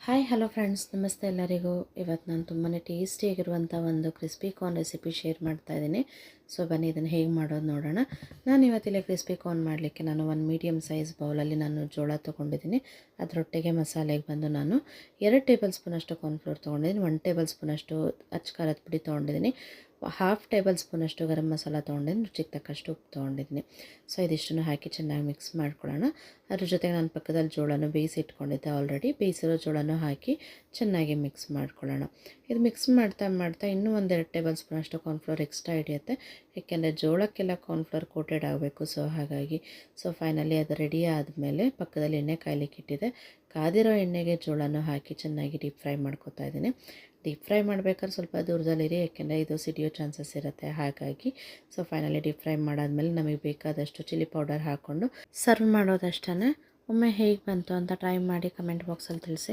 Hi hello friends, ನಮಸ್ತೆ ಎಲ್ಲರಿಗೂ. ಇವತ್ತು ನಾನು ತುಂಬಾ ಟೇಸ್ಟಿಯಾಗಿರುವಂಥ ಒಂದು ಕ್ರಿಸ್ಪಿ ಕಾರ್ನ್ ರೆಸಿಪಿ ಶೇರ್ ಮಾಡ್ತಾ ಇದ್ದೀನಿ. ಸೊ ಬನ್ನಿ ಇದನ್ನು ಹೇಗೆ ಮಾಡೋದು ನೋಡೋಣ. ನಾನು ಇವತ್ತಿಲ್ಲಿ ಕ್ರಿಸ್ಪಿ ಕಾರ್ನ್ ಮಾಡಲಿಕ್ಕೆ ನಾನು ಒಂದು ಮೀಡಿಯಮ್ ಸೈಜ್ ಬೌಲಲ್ಲಿ ನಾನು ಜೋಳ ತೊಗೊಂಡಿದ್ದೀನಿ. ಅದರೊಟ್ಟಿಗೆ ಮಸಾಲೆಗೆ ಬಂದು ನಾನು 2 ಟೇಬಲ್ ಸ್ಪೂನಷ್ಟು ಕಾರ್ನ್ಫ್ಲೋರ್ ತೊಗೊಂಡಿದ್ದೀನಿ, 1 ಟೇಬಲ್ ಸ್ಪೂನಷ್ಟು ಅಚ್ಚ ಖಾರದ ಪುಡಿ ತೊಗೊಂಡಿದ್ದೀನಿ, 1/2 ಟೇಬಲ್ ಸ್ಪೂನಷ್ಟು ಗರಂ ಮಸಾಲ ತೊಗೊಂಡಿದ್ದೀನಿ, ರುಚಿಗೆ ತಕ್ಕಷ್ಟು ಉಪ್ಪು ತೊಗೊಂಡಿದ್ದೀನಿ. ಸೊ ಇದಿಷ್ಟನ್ನು ಹಾಕಿ ಚೆನ್ನಾಗಿ ಮಿಕ್ಸ್ ಮಾಡ್ಕೊಳ್ಳೋಣ. ಅದ್ರ ಜೊತೆಗೆ ನಾನು ಪಕ್ಕದಲ್ಲಿ ಜೋಳನೂ ಬೇಯಿಸಿ ಇಟ್ಕೊಂಡಿದ್ದೆ. ಆಲ್ರೆಡಿ ಬೇಯಿಸಿರೋ ಜೋಳನೂ ಹಾಕಿ ಚೆನ್ನಾಗಿ ಮಿಕ್ಸ್ ಮಾಡ್ಕೊಳ್ಳೋಣ. ಇದು ಮಿಕ್ಸ್ ಮಾಡ್ತಾ ಮಾಡ್ತಾ ಇನ್ನೂ 1-2 ಟೇಬಲ್ ಸ್ಪೂನಷ್ಟು ಕಾರ್ನ್ಫ್ಲೋರ್ ಎಕ್ಸ್ಟ್ರಾ ಹಿಡಿಯುತ್ತೆ, ಏಕೆಂದರೆ ಜೋಳಕ್ಕೆಲ್ಲ ಕಾರ್ನ್ಫ್ಲೋರ್ ಕೋಟೆಡ್ ಆಗಬೇಕು. ಸೊ ಹಾಗಾಗಿ ಫೈನಲಿ ಅದು ರೆಡಿ ಆದಮೇಲೆ ಪಕ್ಕದಲ್ಲಿ ಎಣ್ಣೆ ಕಾಯ್ಲಿಕ್ಕೆ ಇಟ್ಟಿದೆ. ಕಾದಿರೋ ಎಣ್ಣೆಗೆ ಜೋಳನೂ ಹಾಕಿ ಚೆನ್ನಾಗಿ ಡೀಪ್ ಫ್ರೈ ಮಾಡ್ಕೊತಾ ಇದ್ದೀನಿ. ಡೀಪ್ ಫ್ರೈ ಮಾಡಬೇಕಾದ್ರೆ ಸ್ವಲ್ಪ ದೂರದಲ್ಲಿರಿ, ಯಾಕೆಂದರೆ ಇದು ಸಿಡಿಯೋ ಚಾನ್ಸಸ್ ಇರುತ್ತೆ. ಹಾಗಾಗಿ ಫೈನಲಿ ಡೀಪ್ ಫ್ರೈ ಮಾಡಾದಮೇಲೆ ನಮಗೆ ಬೇಕಾದಷ್ಟು ಚಿಲ್ಲಿ ಪೌಡರ್ ಹಾಕ್ಕೊಂಡು ಸರ್ವ್ ಮಾಡೋದಷ್ಟೇ. ಒಮ್ಮೆ ಹೇಗೆ ಬಂತು ಅಂತ ಟ್ರೈ ಮಾಡಿ ಕಮೆಂಟ್ ಬಾಕ್ಸಲ್ಲಿ ತಿಳಿಸಿ.